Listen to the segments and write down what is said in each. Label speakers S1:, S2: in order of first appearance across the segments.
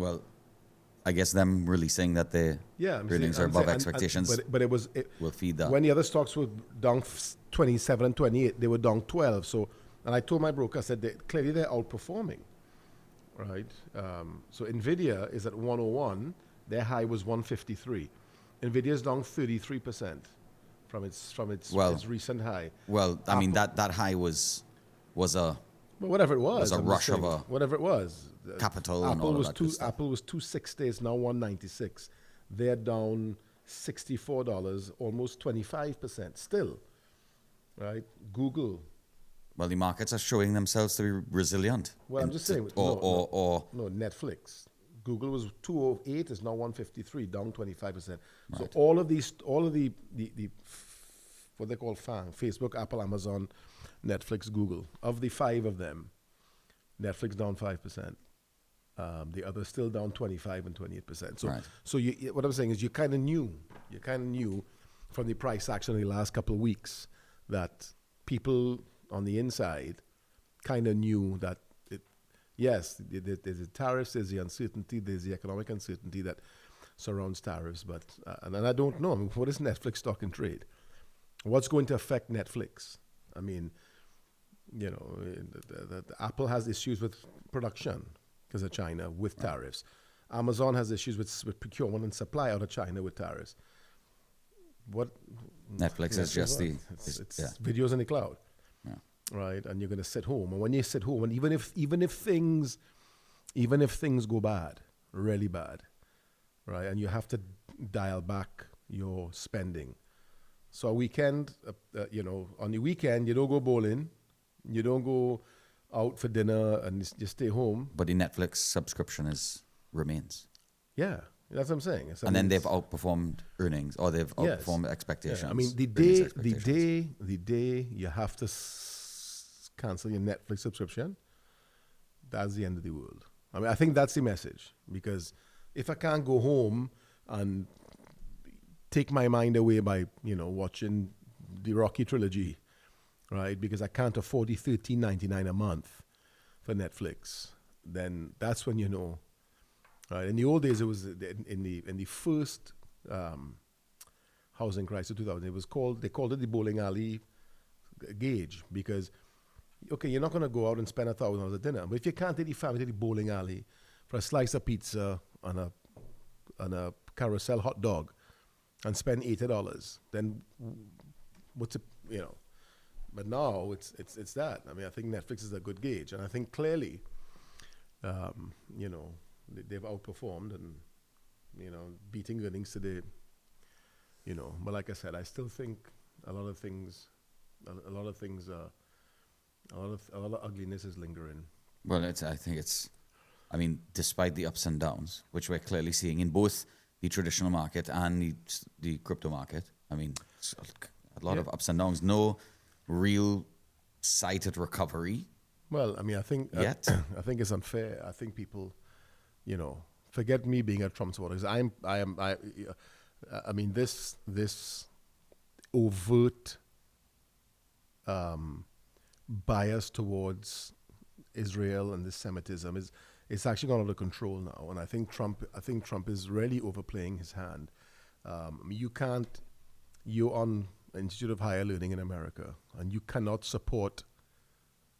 S1: Well, I guess them releasing that the earnings are above expectations
S2: but it
S1: will feed that.
S2: When the other stocks were down 27 and 28, they were down 12. So, and I told my broker, I said, clearly they're outperforming, right? So Nvidia is at 101. Their high was 153. Nvidia is down 33% from its recent high.
S1: Well, I mean that high was a
S2: But whatever it was,
S1: a rush of a
S2: whatever it was.
S1: capital and all of that good stuff.
S2: Apple was 260, it's now 196. They're down $64, almost 25% still, right? Google.
S1: Well, the markets are showing themselves to be resilient.
S2: Well, I'm just saying.
S1: No,
S2: Netflix. Google was 208, is now 153, down 25%. So
S1: Right.
S2: all of the what they call FANG, Facebook, Apple, Amazon, Netflix, Google. Of the five of them, Netflix down 5%. The others still down 25 and 28%. So,
S1: Right.
S2: so what I'm saying is you kind of knew from the price action in the last couple of weeks that people on the inside kind of knew that there's the tariffs, there's the uncertainty, there's the economic uncertainty that surrounds tariffs. But and I don't know. I mean, what is Netflix stock in trade? What's going to affect Netflix? I mean, the Apple has issues with production because of China with tariffs. Amazon has issues with procurement and supply out of China with tariffs. What
S1: Netflix is just
S2: it's videos in the cloud, right? And you're going to sit home, and when you sit home, and even if things go bad, really bad, right, and you have to dial back your spending. So a weekend, on the weekend you don't go bowling, you don't go out for dinner, and you stay home.
S1: But the Netflix subscription remains.
S2: Yeah, that's what I'm saying.
S1: And then they've outperformed earnings, or they've outperformed expectations.
S2: Yeah. I mean, the day you have to cancel your Netflix subscription, that's the end of the world. I mean, I think that's the message, because if I can't go home and take my mind away by watching the Rocky trilogy, right? Because I can't afford the $13.99 a month for Netflix, then that's when you know. Right? In the old days, it was in the first housing crisis, 2000. They called it the bowling alley gauge, because you're not going to go out and spend $1,000 at dinner, but if you can't take the family to the bowling alley for a slice of pizza and a carousel hot dog and spend $80, then what's it? But now it's that. I mean, I think Netflix is a good gauge, and I think clearly, they've outperformed and beating earnings today. But like I said, I still think a lot of ugliness is lingering.
S1: Well, I mean, despite the ups and downs, which we're clearly seeing in both the traditional market and the crypto market. I mean, a lot of ups and downs. No real sighted recovery. Well, I mean, I think
S2: it's unfair. I think people, forget me being a Trump supporter, because I mean, this overt bias towards Israel and this Semitism it's actually gone out of control now, and I think Trump is really overplaying his hand. You're on Institute of Higher Learning in America, and you cannot support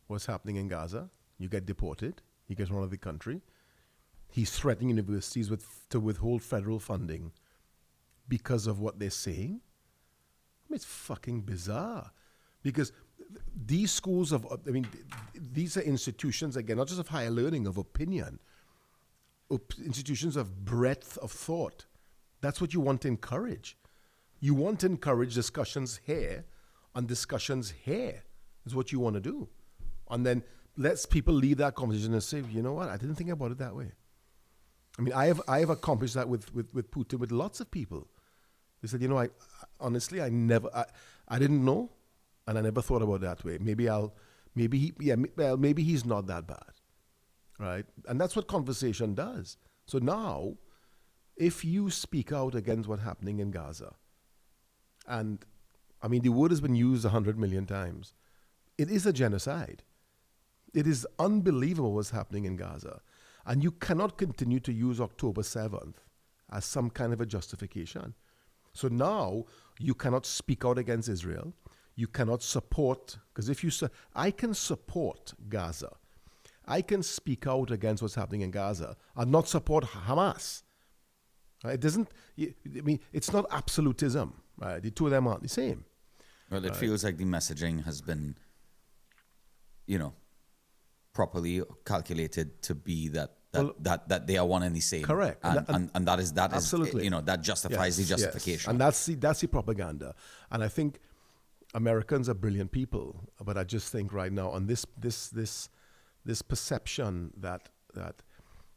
S2: what's happening in Gaza. You get deported. He gets run out of the country. He's threatening universities to withhold federal funding because of what they're saying. I mean, it's fucking bizarre, because these schools these are institutions, again, not just of higher learning, of opinion, institutions of breadth of thought. That's what you want to encourage. You want to encourage discussions here, and discussions here is what you want to do. And then lets people leave that conversation and say, you know what, I didn't think about it that way. I mean, I have accomplished that with Putin, with lots of people. They said, I honestly, I didn't know, and I never thought about it that way. Maybe he's not that bad, right? And that's what conversation does. So now, if you speak out against what's happening in Gaza, and I mean, the word has been used 100 million times, it is a genocide. It is unbelievable what's happening in Gaza. And you cannot continue to use October 7th as some kind of a justification. So now you cannot speak out against Israel. You cannot support, because if you say, I can support Gaza, I can speak out against what's happening in Gaza and not support Hamas. Right? It doesn't, I mean, it's not absolutism. Right? The two of them aren't the same.
S1: Well, it feels like the messaging has been, properly calculated to be that they are one and the same.
S2: Correct.
S1: And that is
S2: absolutely.
S1: That justifies the justification.
S2: Yes. And that's the propaganda. And I think Americans are brilliant people, but I just think right now on this perception that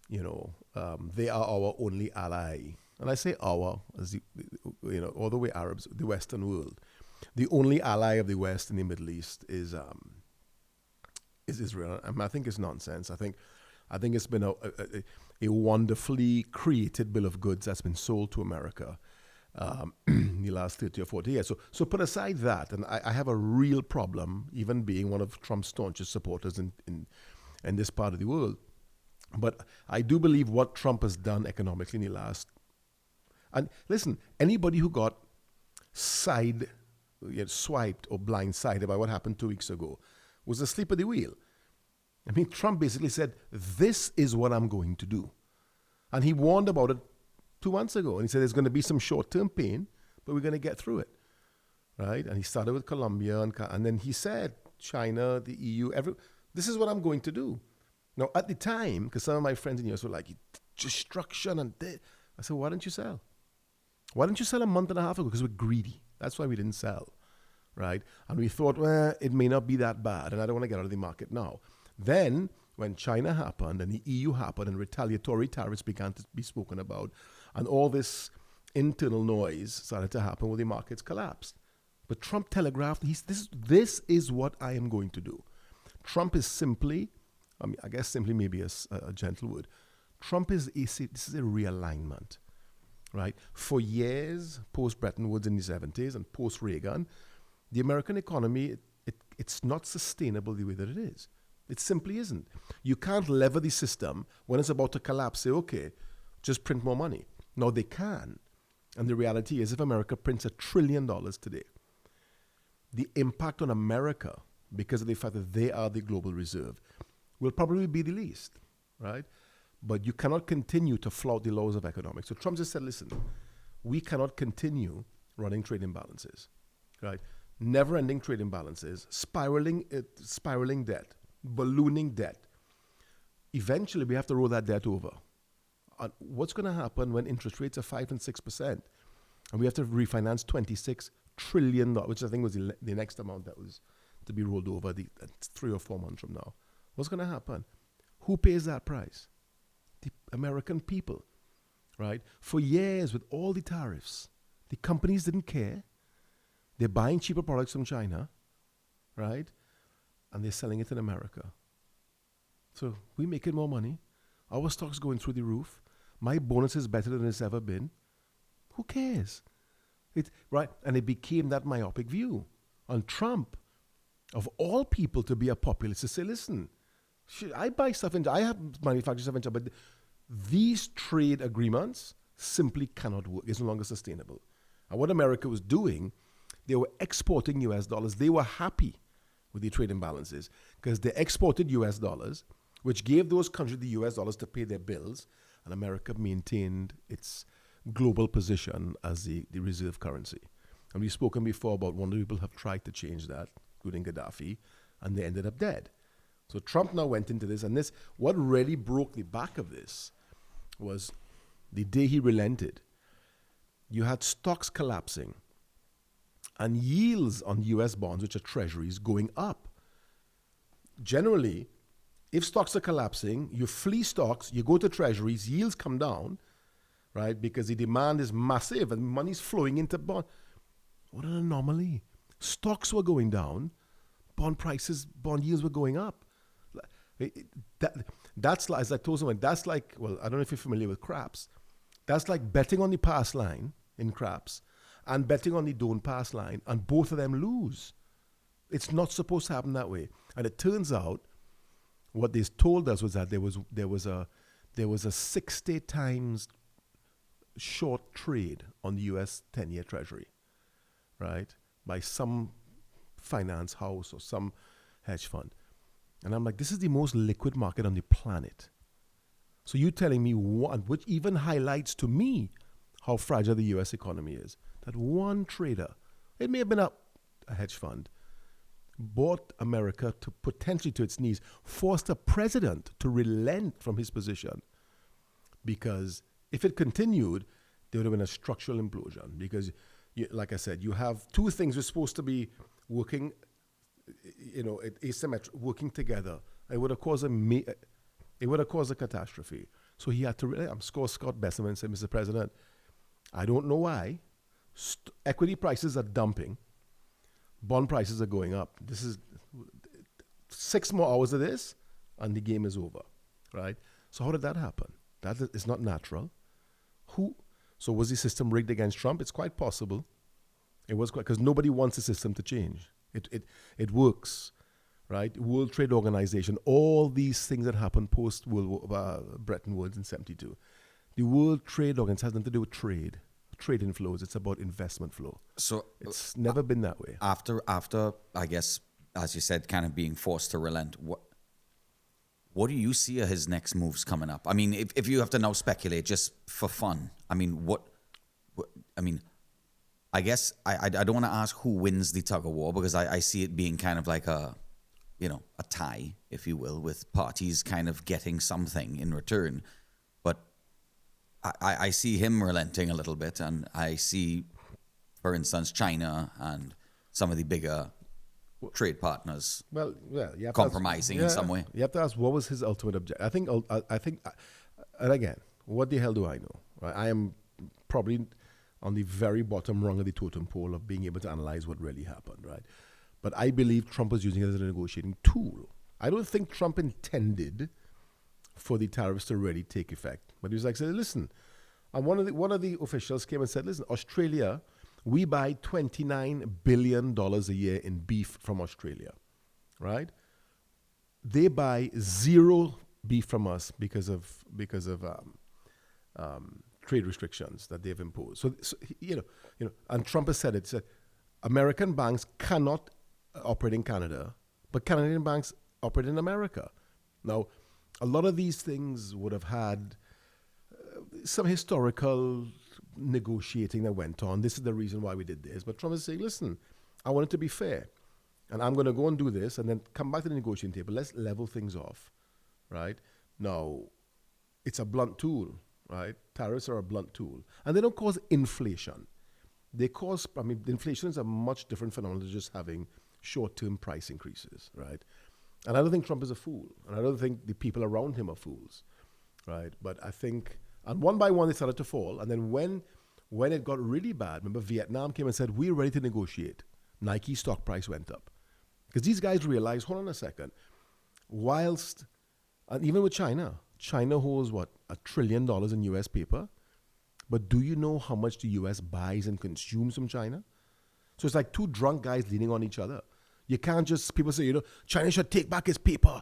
S2: they are our only ally, and I say our as all the way Arabs, the Western world, the only ally of the West in the Middle East is Israel. I think it's nonsense. I think it's been a wonderfully created bill of goods that's been sold to America in the last 30 or 40 years. So put aside that, and I have a real problem, even being one of Trump's staunchest supporters in this part of the world. But I do believe what Trump has done economically in the last... And listen, anybody who got swiped or blindsided by what happened 2 weeks ago was asleep at the wheel. I mean, Trump basically said, this is what I'm going to do. And he warned about it 2 months ago. And he said, there's going to be some short-term pain, but we're going to get through it. Right? And he started with Colombia. And then he said, China, the EU, this is what I'm going to do. Now, at the time, because some of my friends in the US were like, destruction and death. I said, why didn't you sell? Why didn't you sell a month and a half ago? Because we're greedy. That's why we didn't sell. Right? And we thought, well, it may not be that bad, and I don't want to get out of the market now. Then, when China happened and the EU happened and retaliatory tariffs began to be spoken about, and all this internal noise started to happen where the markets collapsed. But Trump telegraphed, this is what I am going to do. Trump is simply, I guess simply maybe a gentle word, Trump this is a realignment. Right? For years, post-Bretton Woods in the 70s and post-Reagan, the American economy, it's not sustainable the way that it is. It simply isn't. You can't lever the system when it's about to collapse, say, okay, just print more money. No, they can. And the reality is, if America prints $1 trillion today, the impact on America, because of the fact that they are the global reserve, will probably be the least, right? But you cannot continue to flout the laws of economics. So Trump just said, listen, we cannot continue running trade imbalances, right? Never-ending trade imbalances, spiraling debt, ballooning debt. Eventually, we have to roll that debt over. And what's going to happen when interest rates are 5 and 6%, and we have to refinance $26 trillion, which I think was the next amount that was to be rolled over 3 or 4 months from now? What's going to happen? Who pays that price? The American people, right? For years, with all the tariffs, the companies didn't care. They're buying cheaper products from China, right? And they're selling it in America. So we're making more money. Our stock's going through the roof. My bonus is better than it's ever been. Who cares? Right? And it became that myopic view on Trump, of all people, to be a populist, to say, listen, I buy stuff I have manufactured stuff in China, but these trade agreements simply cannot work. It's no longer sustainable. And what America was doing, they were exporting US dollars. They were happy with the trade imbalances because they exported US dollars, which gave those countries the US dollars to pay their bills, and America maintained its global position as the reserve currency. And we've spoken before about one of the people have tried to change that, including Gaddafi, and they ended up dead. So Trump now went into this, and what really broke the back of this was the day he relented. You had stocks collapsing and yields on US bonds, which are treasuries, going up. Generally, if stocks are collapsing, you flee stocks, you go to treasuries, yields come down, right? Because the demand is massive and money's flowing into bond. What an anomaly. Stocks were going down, bond yields were going up. That's like, as I told someone, that's like, well, I don't know if you're familiar with craps. That's like betting on the pass line in craps and betting on the don't pass line, and both of them lose. It's not supposed to happen that way. And it turns out, what they told us was that there was there was a 60 times short trade on the U.S. 10-year Treasury, right, by some finance house or some hedge fund. And I'm like, this is the most liquid market on the planet. So you telling me one, which even highlights to me how fragile the U.S. economy is, that one trader, it may have been a hedge fund, brought America to potentially to its knees, forced a president to relent from his position. Because if it continued, there would have been a structural implosion. Because, like I said, you have two things that are supposed to be working, asymmetric, working together. It would have caused a catastrophe. So he had to really, Scott Bessemer said, Mr. President, I don't know why. Equity prices are dumping. Bond prices are going up. This is 6 more hours of this, and the game is over, right? So how did that happen? That is not natural. So was the system rigged against Trump? It's quite possible. It was quite, because nobody wants the system to change. It works, right? World Trade Organization, all these things that happened post Bretton Woods in '72. The World Trade Organization has nothing to do with trade inflows. It's about investment flow. So it's never been that way.
S1: After I guess, as you said, kind of being forced to relent, what do you see are his next moves coming up? I mean, if you have to now speculate just for fun, I mean, I guess I don't want to ask who wins the tug of war, because I see it being kind of like a tie, if you will, with parties kind of getting something in return. But I see him relenting a little bit, and I see, for instance, China and some of the bigger trade partners
S2: you have
S1: compromising in some way.
S2: You have to ask, what was his ultimate objective? I think, and again, what the hell do I know? Right? I am probably on the very bottom rung of the totem pole of being able to analyze what really happened, right? But I believe Trump was using it as a negotiating tool. I don't think Trump intended for the tariffs to really take effect. But he was like, listen, and one of the officials came and said, listen, Australia, we buy $29 billion a year in beef from Australia, right? They buy zero beef from us because of trade restrictions that they've imposed. So and Trump has said it. Said American banks cannot operate in Canada, but Canadian banks operate in America. Now, a lot of these things would have had some historical negotiating that went on. This is the reason why we did this. But Trump is saying, listen, I want it to be fair. And I'm going to go and do this and then come back to the negotiating table. Let's level things off, right? Now, it's a blunt tool, right? Tariffs are a blunt tool. And they don't cause inflation. They cause, inflation is a much different phenomenon than just having short-term price increases, right? And I don't think Trump is a fool. And I don't think the people around him are fools, right? But I think, and one by one they started to fall. And then when it got really bad, remember Vietnam came and said, we're ready to negotiate. Nike stock price went up. Because these guys realized, hold on a second, whilst, and even with China holds what, $1 trillion in US paper. But do you know how much the US buys and consumes from China? So it's like two drunk guys leaning on each other. You can't just, people say, China should take back its paper,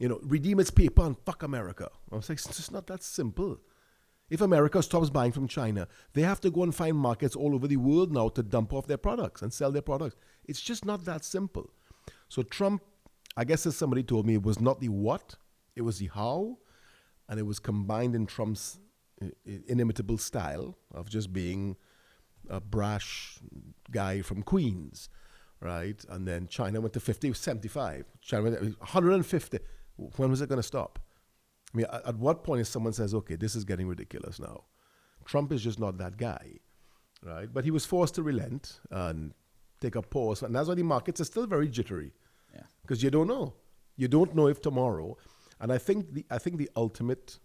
S2: redeem its paper and fuck America. I was like, it's just not that simple. If America stops buying from China, they have to go and find markets all over the world now to dump off their products and sell their products. It's just not that simple. So Trump, I guess as somebody told me, it was not the what, it was the how, and it was combined in Trump's inimitable style of just being a brash guy from Queens, right? And then China went to 50, 75. China went to 150. When was it going to stop? I mean, at what point is someone says, okay, this is getting ridiculous now? Trump is just not that guy, right? But he was forced to relent and take a pause. And that's why the markets are still very jittery. Yeah. Because you don't know. You don't know if tomorrow. And I think the ultimate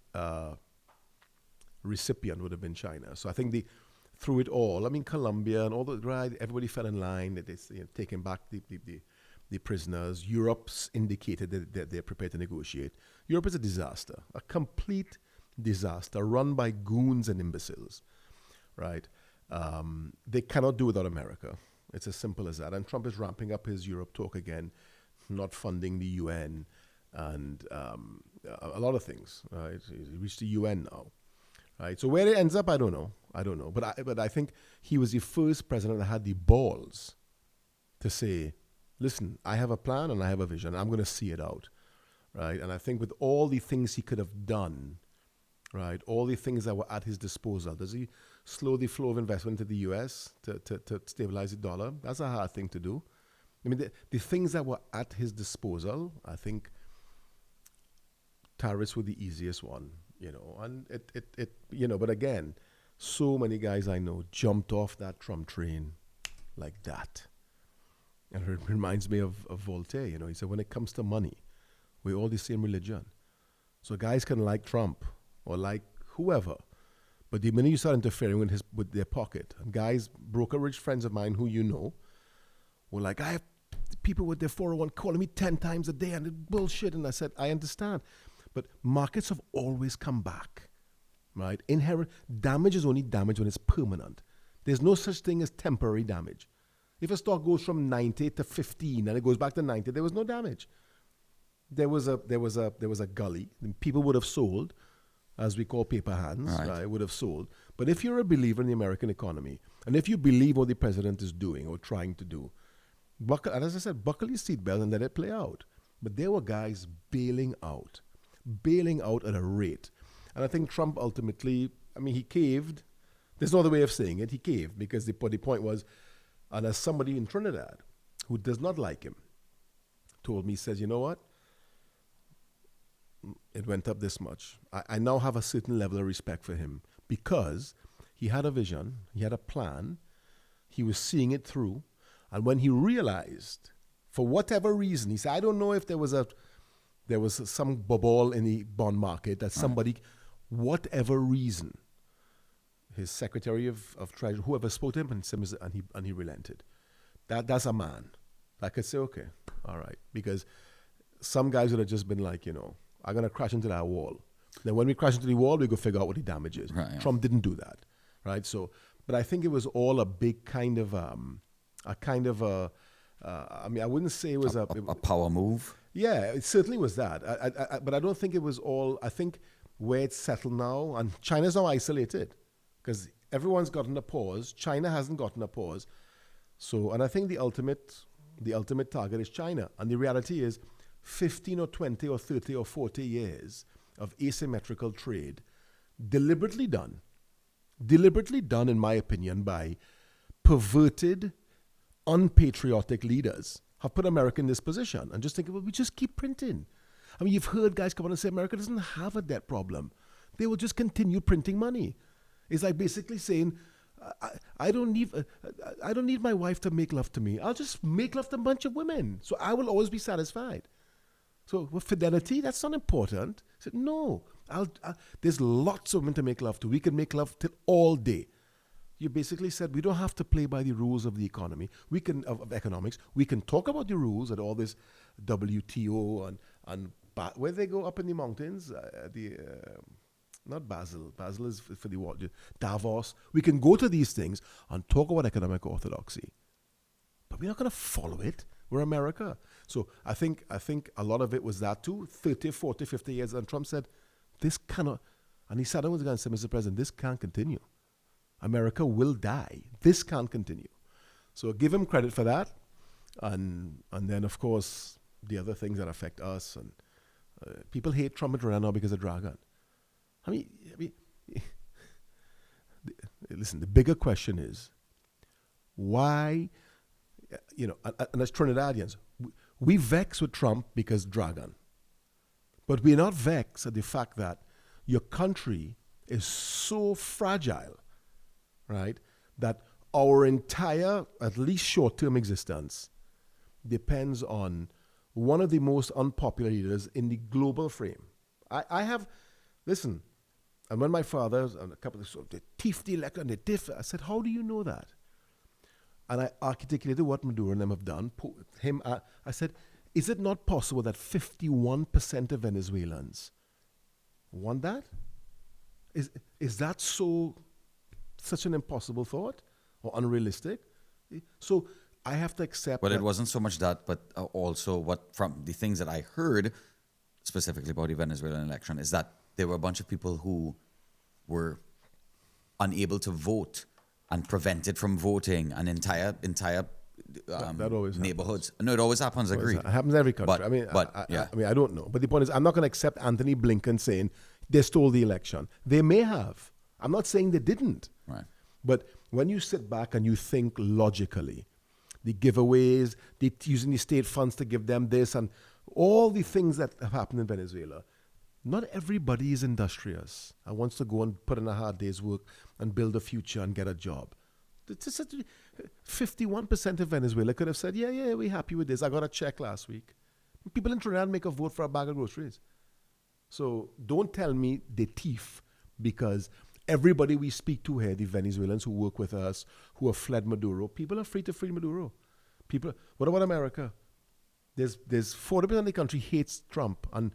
S2: recipient would have been China. So I think through it all, Colombia and all the, right, everybody fell in line that it's taking back the prisoners. Europe's indicated that they're prepared to negotiate. Europe is a disaster, a complete disaster run by goons and imbeciles, right? They cannot do without America. It's as simple as that. And Trump is ramping up his Europe talk again, not funding the UN. And a lot of things. Right, he reached the UN now. Right, so where it ends up, I don't know. But I think he was the first president that had the balls to say, "Listen, I have a plan and I have a vision. I'm going to see it out." Right, and I think with all the things he could have done, right, all the things that were at his disposal, does he slow the flow of investment to the U.S. to stabilize the dollar? That's a hard thing to do. I mean, the things that were at his disposal, I think tariffs were the easiest one, and but again, so many guys I know jumped off that Trump train like that. And it reminds me of Voltaire, he said, when it comes to money, we're all the same religion. So guys can like Trump or like whoever, but the minute you start interfering with their pocket, and guys, brokerage friends of mine who were like, I have people with their 401 calling me 10 times a day and it's bullshit. And I said, I understand, but markets have always come back, right? Inherent damage is only damage when it's permanent. There's no such thing as temporary damage. If a stock goes from 90 to 15 and it goes back to 90, there was no damage. There was a gully. People would have sold, as we call paper hands, right? Would have sold. But if you're a believer in the American economy, and if you believe what the president is doing or trying to do, and as I said, buckle your seatbelt and let it play out. But there were guys bailing out at a rate. And I think Trump ultimately, he caved. There's no other way of saying it. He caved because the point was, and as somebody in Trinidad who does not like him told me, says, you know what? It went up this much. I now have a certain level of respect for him because he had a vision, he had a plan, he was seeing it through. And when he realized, for whatever reason, he said, I don't know if there was some bubble in the bond market that somebody, whatever reason, his Secretary of Treasury, whoever spoke to him, and he relented. That's a man. I could say, okay, all right. Because some guys would have just been like, I'm going to crash into that wall. Then when we crash into the wall, we go figure out what the damage is. Right, yeah. Trump didn't do that, right? So, but I think it was all a big kind of, I wouldn't say it was a
S1: power move.
S2: Yeah, it certainly was that. But I don't think it was all, I think where it's settled now, and China's now isolated because everyone's gotten a pause. China hasn't gotten a pause. So, and I think the ultimate target is China. And the reality is 15 or 20 or 30 or 40 years of asymmetrical trade, deliberately done in my opinion by perverted, unpatriotic leaders have put America in this position and just think, well, we just keep printing. You've heard guys come on and say America doesn't have a debt problem. They will just continue printing money. It's like basically saying, I don't need my wife to make love to me. I'll just make love to a bunch of women. So I will always be satisfied. So with fidelity, that's not important. I said, no, there's lots of women to make love to. We can make love till all day. You basically said we don't have to play by the rules of the economy. We can of economics. We can talk about the rules and all this WTO and where they go up in the mountains. Not Basel. Basel is for the water. Davos. We can go to these things and talk about economic orthodoxy, but we're not going to follow it. We're America. So I think a lot of it was that too. 30, 40, 50 years, and Trump said, "This cannot." And he sat down with the guy and said, "Mr. President, this can't continue. America will die. This can't continue." So give him credit for that, and then of course the other things that affect us. And people hate Trump and Trinidad now because of Dragon. Listen. The bigger question is why. And as Trinidadians, we vex with Trump because Dragon, but we're not vexed at the fact that your country is so fragile, right, that our entire, at least short-term existence depends on one of the most unpopular leaders in the global frame. And when my father, and a couple of the teeth the elect and the diff, I said, how do you know that? And I articulated what Maduro and them have done. I said, is it not possible that 51% of Venezuelans want that? Is that such an impossible thought or unrealistic? So I have to accept.
S1: But it wasn't so much that, but also what from the things that I heard, specifically about the Venezuelan election is that there were a bunch of people who were unable to vote and prevented from voting an entire
S2: that always
S1: neighborhoods. No, it always happens. Agreed.
S2: It happens in every country.
S1: But
S2: I mean, I don't know. But the point is, I'm not going to accept Anthony Blinken saying they stole the election. They may have. I'm not saying they didn't.
S1: Right.
S2: But when you sit back and you think logically, the giveaways, using the state funds to give them this, and all the things that have happened in Venezuela, not everybody is industrious and wants to go and put in a hard day's work and build a future and get a job. 51% of Venezuela could have said, yeah, we're happy with this. I got a check last week. People in Trinidad make a vote for a bag of groceries. So don't tell me they thief, because everybody we speak to here, the Venezuelans who work with us, who have fled Maduro, people are free to free Maduro. What about America? There's 40% of the country hates Trump, and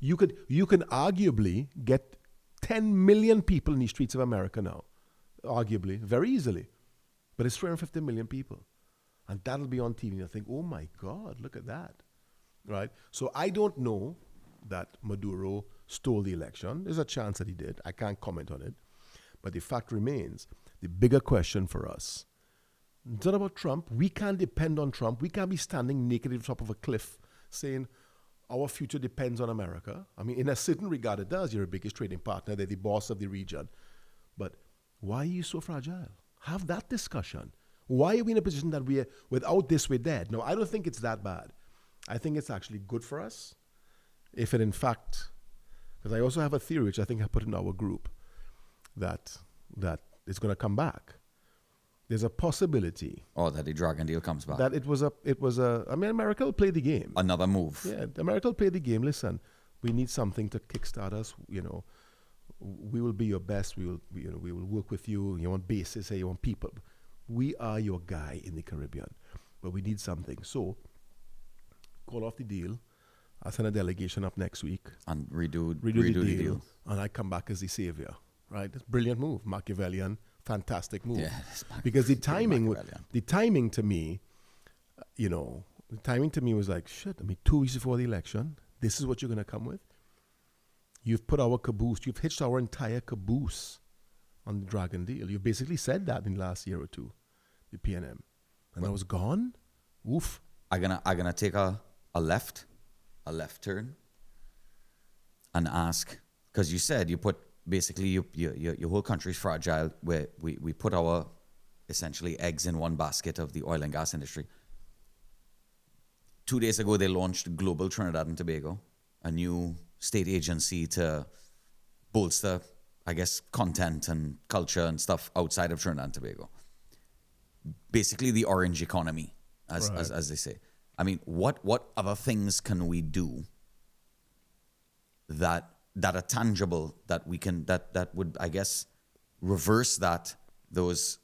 S2: you can arguably get 10 million people in the streets of America now, arguably, very easily. But it's 350 million people. And that'll be on TV. And you'll think, oh my God, look at that. Right? So I don't know that Maduro stole the election. There's a chance that he did. I can't comment on it. But the fact remains, the bigger question for us, it's not about Trump. We can't depend on Trump. We can't be standing naked at the top of a cliff saying our future depends on America. I mean, in a certain regard, it does. You're a biggest trading partner. They're the boss of the region. But why are you so fragile? Have that discussion. Why are we in a position that without this, we're dead? No, I don't think it's that bad. I think it's actually good for us. If it in fact, because I also have a theory, which I think I put in our group, that it's going to come back. There's a possibility.
S1: Oh, that the Dragon deal comes back.
S2: That it was I mean, America will play the game.
S1: Another move.
S2: Yeah, America will play the game. Listen, we need something to kickstart us, we will be your best. We will work with you. You want bases here, you want people. We are your guy in the Caribbean, but we need something. So, call off the deal. I'll send a delegation up next week
S1: And redo
S2: the
S1: deal.
S2: and I come back as the savior. Right? It's a brilliant move, Machiavellian, fantastic move.
S1: Yeah,
S2: because the timing to me, was like, shit. I mean, 2 weeks before the election, this is what you're going to come with. You've put our caboose, you've hitched our entire caboose on the Dragon deal. You basically said that in the last year or two, the PNM. And I was gone. Oof.
S1: I'm gonna take a left turn and ask, because you said you put basically your whole country's fragile, where we put our essentially eggs in one basket of the oil and gas industry. 2 days ago, they launched Global Trinidad and Tobago, a new state agency to bolster, I guess, content and culture and stuff outside of Trinidad and Tobago. Basically, the orange economy, as they say. I mean, what other things can we do that are tangible, that we can that would, I guess, reverse those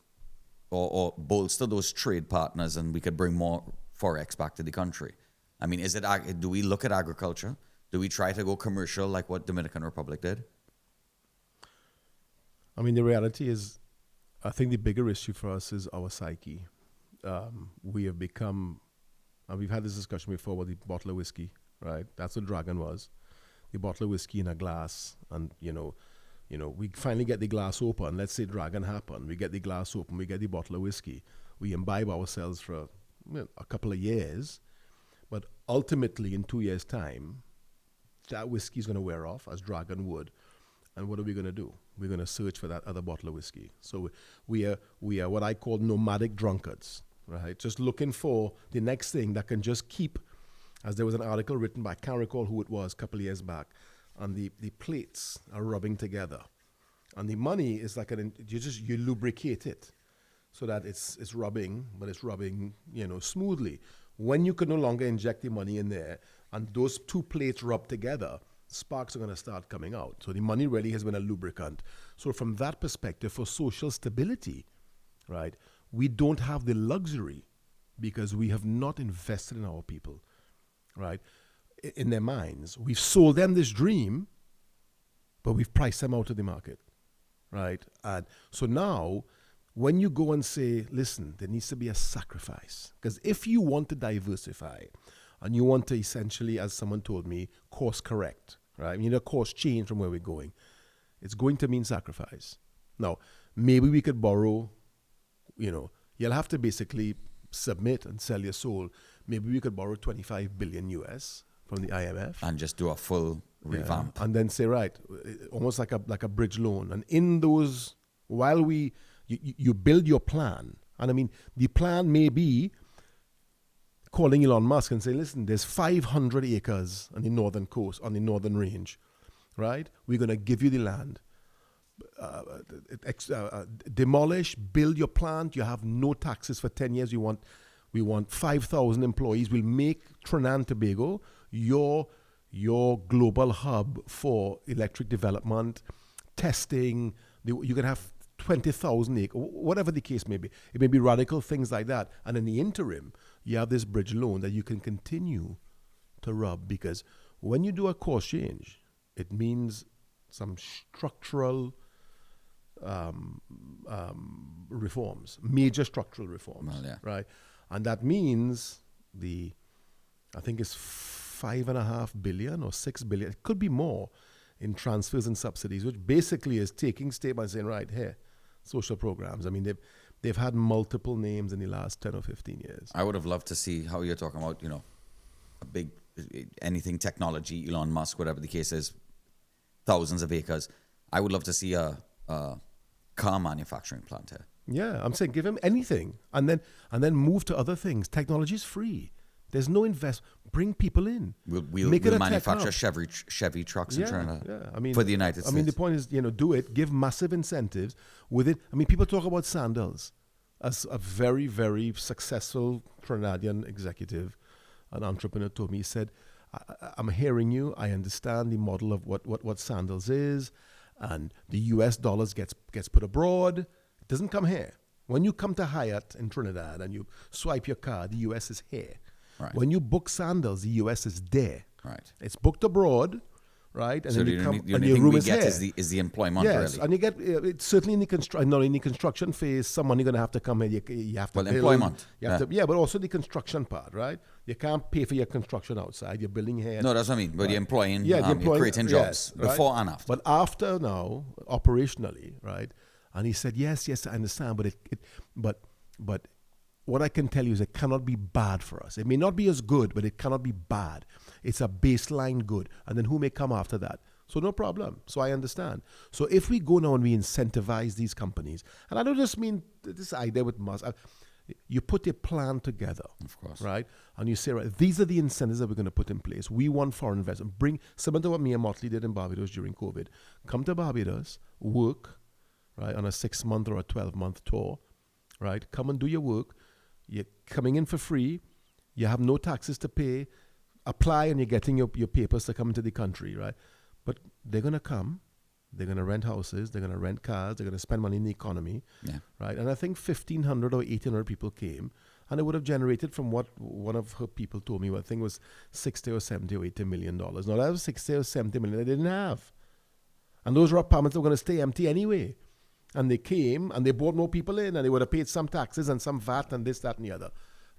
S1: or bolster those trade partners, and we could bring more forex back to the country? I mean, do we look at agriculture? Do we try to go commercial like what Dominican Republic did?
S2: I mean, the reality is, I think the bigger issue for us is our psyche. We have become, and we've had this discussion before about the bottle of whiskey, right? That's what Dragon was. The bottle of whiskey in a glass, and we finally get the glass open. Let's say Dragon happened. We get the glass open. We get the bottle of whiskey. We imbibe ourselves for a couple of years, but ultimately in 2 years' time, that whiskey is going to wear off, as Dragon would. And what are we going to do? We're going to search for that other bottle of whiskey. So we are what I call nomadic drunkards, right? Just looking for the next thing that can just keep, as there was an article written by, I can't recall who it was, a couple of years back, and the plates are rubbing together. And the money is like you lubricate it so that it's rubbing, but it's rubbing, smoothly. When you can no longer inject the money in there, and those two plates rub together, sparks are going to start coming out. So the money really has been a lubricant. So from that perspective, for social stability, right, we don't have the luxury, because we have not invested in our people, right, in their minds. We've sold them this dream, but we've priced them out of the market, right? And so now, when you go and say, listen, there needs to be a sacrifice, because if you want to diversify, and you want to essentially, as someone told me, course correct, right? You need a course change from where we're going. It's going to mean sacrifice. Now, maybe we could borrow, you'll have to basically submit and sell your soul. Maybe we could borrow 25 billion US from the IMF.
S1: And just do a full revamp.
S2: And then say, right, almost like a bridge loan. And in those, while you build your plan, and I mean, the plan may be calling Elon Musk and say, listen, there's 500 acres on the northern coast, on the northern range, right? We're going to give you the land. Demolish, build your plant. You have no taxes for 10 years. We want 5,000 employees. We'll make Trinidad and Tobago your global hub for electric development, testing. You can have 20,000 acres, whatever the case may be. It may be radical things like that. And in the interim, you have this bridge loan that you can continue to rub, because when you do a course change, it means some structural reforms, major structural reforms, right? And that means I think it's 5.5 billion or 6 billion, it could be more, in transfers and subsidies, which basically is taking state by saying, right, here, social programs. I mean, they've had multiple names in the last 10 or 15 years.
S1: I would have loved to see how you're talking about, a big, anything technology, Elon Musk, whatever the case is, thousands of acres. I would love to see a car manufacturing plant here.
S2: Yeah, I'm saying give him anything, and then move to other things. Technology is free. There's no invest. Bring people in.
S1: We'll manufacture Chevy trucks in Trinidad.
S2: Yeah, I mean,
S1: for the United States.
S2: I mean, the point is, do it. Give massive incentives with it. I mean, people talk about sandals. As a very, very successful Trinidadian executive, an entrepreneur told me, he said, I'm hearing you. I understand the model of what sandals is, and the US dollars gets put abroad. It doesn't come here. When you come to Hyatt in Trinidad and you swipe your card, the US is here.
S1: Right.
S2: When you book sandals, the US is there.
S1: Right.
S2: It's booked abroad, right? And
S1: so
S2: then
S1: the
S2: you come,
S1: only
S2: and
S1: thing
S2: your room
S1: we
S2: is
S1: get
S2: here.
S1: is the employment,
S2: yes,
S1: really.
S2: and you get it's certainly in the not in the construction phase. Someone you're going to have to come here. You have to build.
S1: Employment.
S2: You have to, but also the construction part, right? You can't pay for your construction outside. You're building here.
S1: No, that's what I mean. But
S2: right.
S1: you're employing,
S2: you're
S1: creating jobs
S2: yes, right?
S1: before and after.
S2: But after now, operationally, right? And he said, yes, I understand, but what I can tell you is it cannot be bad for us. It may not be as good, but it cannot be bad. It's a baseline good. And then who may come after that? So no problem. So I understand. So if we go now and we incentivize these companies, and I don't just mean this idea with Musk, you put a plan together.
S1: Of course.
S2: Right? And you say, right, these are the incentives that we're going to put in place. We want foreign investment. Bring, similar to what me and Motley did in Barbados during COVID. Come to Barbados, work, right, on a 6-month or a 12-month tour, right? Come and do your work. You're coming in for free. You have no taxes to pay. Apply and you're getting your papers to come into the country, right? But they're going to come. They're going to rent houses. They're going to rent cars. They're going to spend money in the economy, right? And I think 1,500 or 1,800 people came, and it would have generated, from what one of her people told me, I think it was 60 or 70 or $80 million. Now, that was 60 or 70 million they didn't have. And those were apartments that were going to stay empty anyway. And they came and they brought more people in, and they would have paid some taxes and some VAT and this, that, and the other,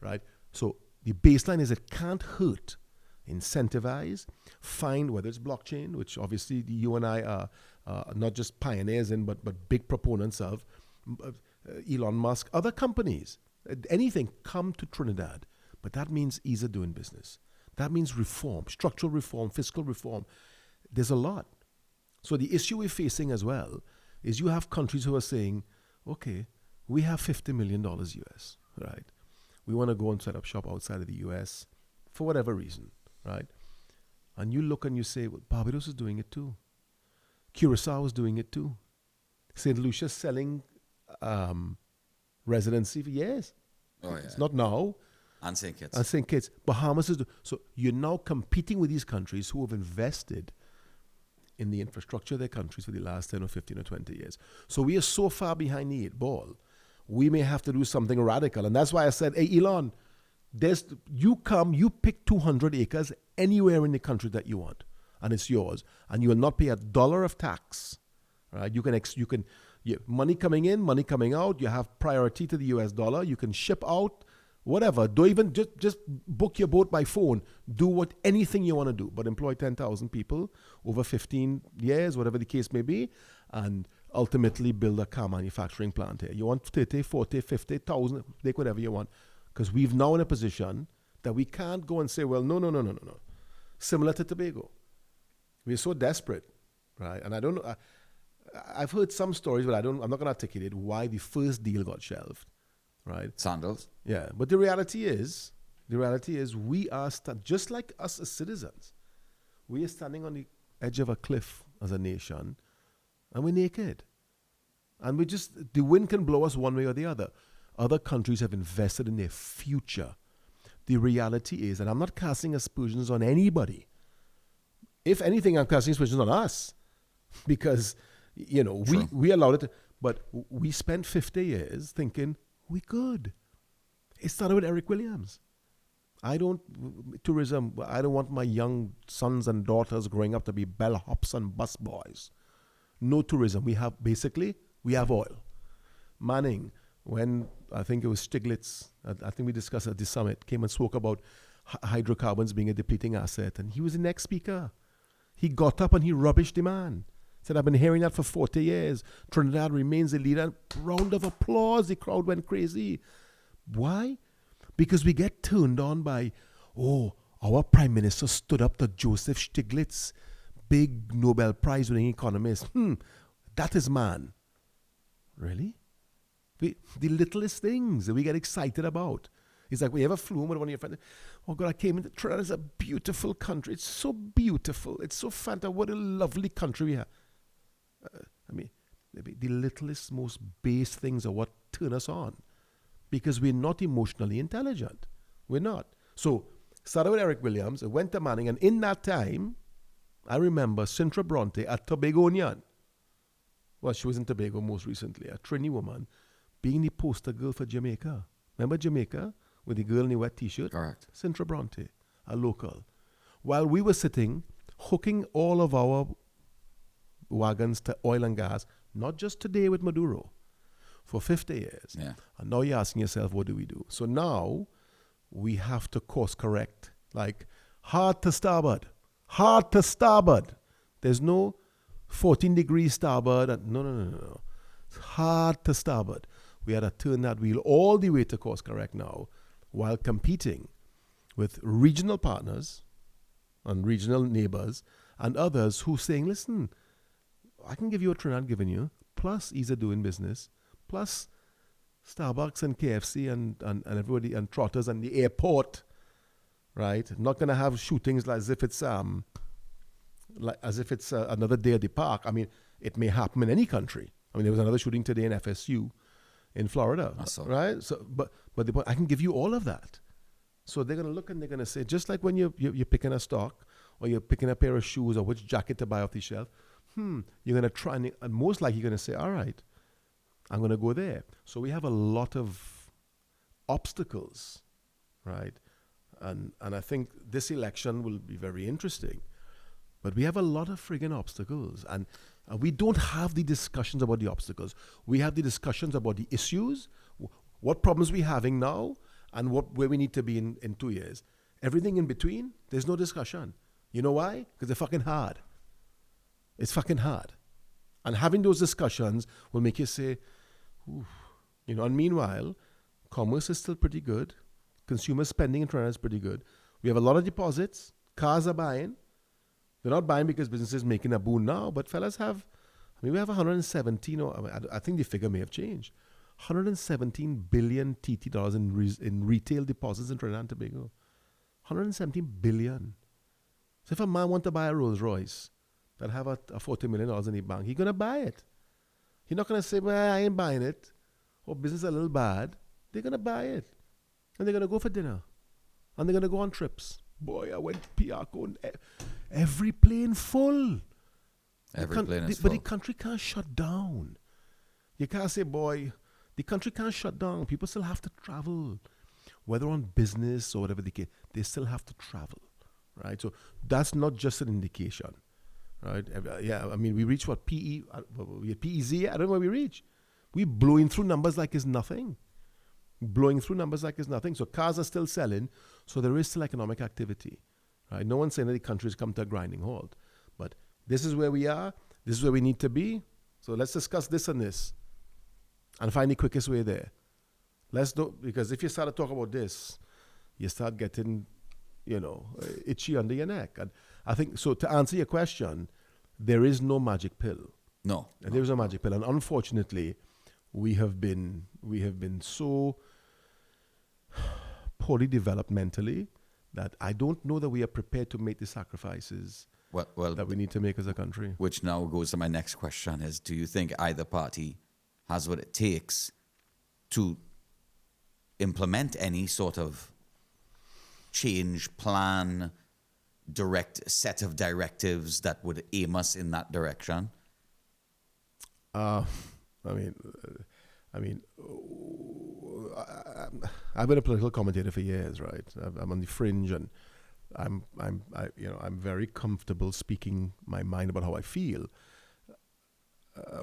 S2: right? So the baseline is it can't hurt. Incentivize, find, whether it's blockchain, which obviously you and I are not just pioneers in, but big proponents of, Elon Musk, other companies, anything, come to Trinidad. But that means ease of doing business. That means reform, structural reform, fiscal reform. There's a lot. So the issue we're facing as well is you have countries who are saying, okay, we have $50 million US, right? We want to go and set up shop outside of the US for whatever reason, right? And you look and you say, well, Barbados is doing it too. Curacao is doing it too. St. Lucia's selling residency for years.
S1: Oh, yeah.
S2: It's not now.
S1: And St. Kitts.
S2: And St. Kitts. Bahamas is... So you're now competing with these countries who have invested in the infrastructure of their countries for the last 10 or 15 or 20 years. So we are so far behind the 8 ball. We may have to do something radical. And that's why I said, hey, Elon, you pick 200 acres anywhere in the country that you want, and it's yours. And you will not pay $1 of tax. Right? Money coming in, money coming out. You have priority to the US dollar. You can ship out whatever. Don't even just book your boat by phone. Do anything you want to do, but employ 10,000 people over 15 years, whatever the case may be, and ultimately build a car manufacturing plant here. You want 30, 40, 50,000, take whatever you want, because we've now in a position that we can't go and say, well, no. Similar to Tobago. We're so desperate, right? And I don't know. I've heard some stories, but I'm not going to articulate why the first deal got shelved, right?
S1: Sandals.
S2: Yeah, but the reality is we are just like us as citizens. We are standing on the edge of a cliff as a nation, and we're naked. And the wind can blow us one way or the other. Other countries have invested in their future. The reality is, and I'm not casting aspersions on anybody. If anything, I'm casting aspersions on us, because we allowed it. But we spent 50 years thinking we could. It started with Eric Williams. I don't want my young sons and daughters growing up to be bellhops and busboys. No tourism. We have oil. Manning, when I think it was Stiglitz, I think we discussed at the summit, came and spoke about hydrocarbons being a depleting asset, and he was the next speaker. He got up and he rubbished the man. Said, I've been hearing that for 40 years. Trinidad remains the leader. Round of applause. The crowd went crazy. Why? Because we get turned on by, our prime minister stood up to Joseph Stiglitz, big Nobel Prize winning economist. That is man. Really? The littlest things that we get excited about. It's like, we ever flew home with one of your friends? Oh God, I came into Trinidad. It's a beautiful country. It's so beautiful. It's so fantastic. What a lovely country we have. Maybe the littlest, most base things are what turn us on, because we're not emotionally intelligent. We're not. So, started with Eric Williams, it went to Manning, and in that time, I remember Sintra Bronte, a Tobagonian. Well, she was in Tobago most recently, a Trini woman, being the poster girl for Jamaica. Remember Jamaica? With the girl in the wet t-shirt?
S1: Correct.
S2: Sintra Bronte, a local. While we were sitting, hooking all of our wagons to oil and gas, not just today with Maduro, for 50 years.
S1: Yeah.
S2: And now you're asking yourself, what do we do? So now we have to course correct, like hard to starboard. There's no 14 degrees starboard. No. It's hard to starboard. We had to turn that wheel all the way to course correct now, while competing with regional partners and regional neighbors and others who saying, listen, I can give you what Trinidad given you, plus ease of doing business, plus Starbucks and KFC and everybody and Trotters and the airport, right? Not going to have shootings as if it's another day at the park. I mean, it may happen in any country. I mean, there was another shooting today in FSU in Florida, right? So, but the point, I can give you all of that. So they're going to look and they're going to say, just like when you're picking a stock or you're picking a pair of shoes or which jacket to buy off the shelf, you're going to try and most likely you're going to say, all right, I'm going to go there. So we have a lot of obstacles, right? And I think this election will be very interesting. But we have a lot of friggin' obstacles. And we don't have the discussions about the obstacles. We have the discussions about the issues, what problems we're having now, and where we need to be in 2 years. Everything in between, there's no discussion. You know why? Because they're fucking hard. It's fucking hard. And having those discussions will make you say, oof. And meanwhile, commerce is still pretty good. Consumer spending in Trinidad is pretty good. We have a lot of deposits. Cars are buying. They're not buying because businesses making a boon now, but fellas we have 117, I think the figure may have changed. 117 billion TT dollars in retail deposits in Trinidad and Tobago. 117 billion. So if a man want to buy a Rolls Royce that have a $40 million in the bank, he's going to buy it. He's not going to say, well, I ain't buying it. Or business is a little bad. They're going to buy it. And they're going to go for dinner. And they're going to go on trips. Boy, I went to Piarco and every plane full.
S1: Every plane is full.
S2: But the country can't shut down. You can't say, boy, the country can't shut down. People still have to travel. Whether on business or whatever the case, they still have to travel. Right? So that's not just an indication. Right? Yeah, I mean, we reached what, PEZ? I don't know where we reach. We're blowing through numbers like it's nothing. blowing through numbers like it's nothing. So cars are still selling. So there is still economic activity. Right? No one's saying that the country's come to a grinding halt. But this is where we are. This is where we need to be. So let's discuss this and this and find the quickest way there. Let's do, because if you start to talk about this, you start getting, itchy under your neck. And I think, so to answer your question, there is no magic pill.
S1: No.
S2: There is no magic pill. And unfortunately, we have been so poorly developed mentally that I don't know that we are prepared to make the sacrifices that we need to make as a country.
S1: Which now goes to my next question is, do you think either party has what it takes to implement any sort of change plan, direct set of directives that would aim us in that direction?
S2: I've been a political commentator for years, right? I'm on the fringe, and I'm very comfortable speaking my mind about how I feel.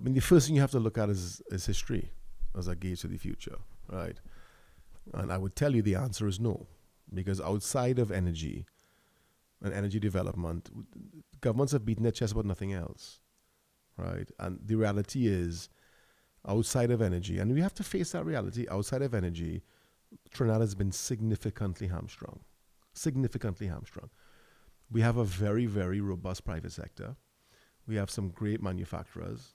S2: The first thing you have to look at is history as a gauge to the future, right? And I would tell you the answer is no, because outside of energy and energy development, governments have beaten their chest about nothing else, right? And the reality is, outside of energy, and we have to face that reality, outside of energy, Trinidad has been significantly hamstrung. We have a very, very robust private sector. We have some great manufacturers.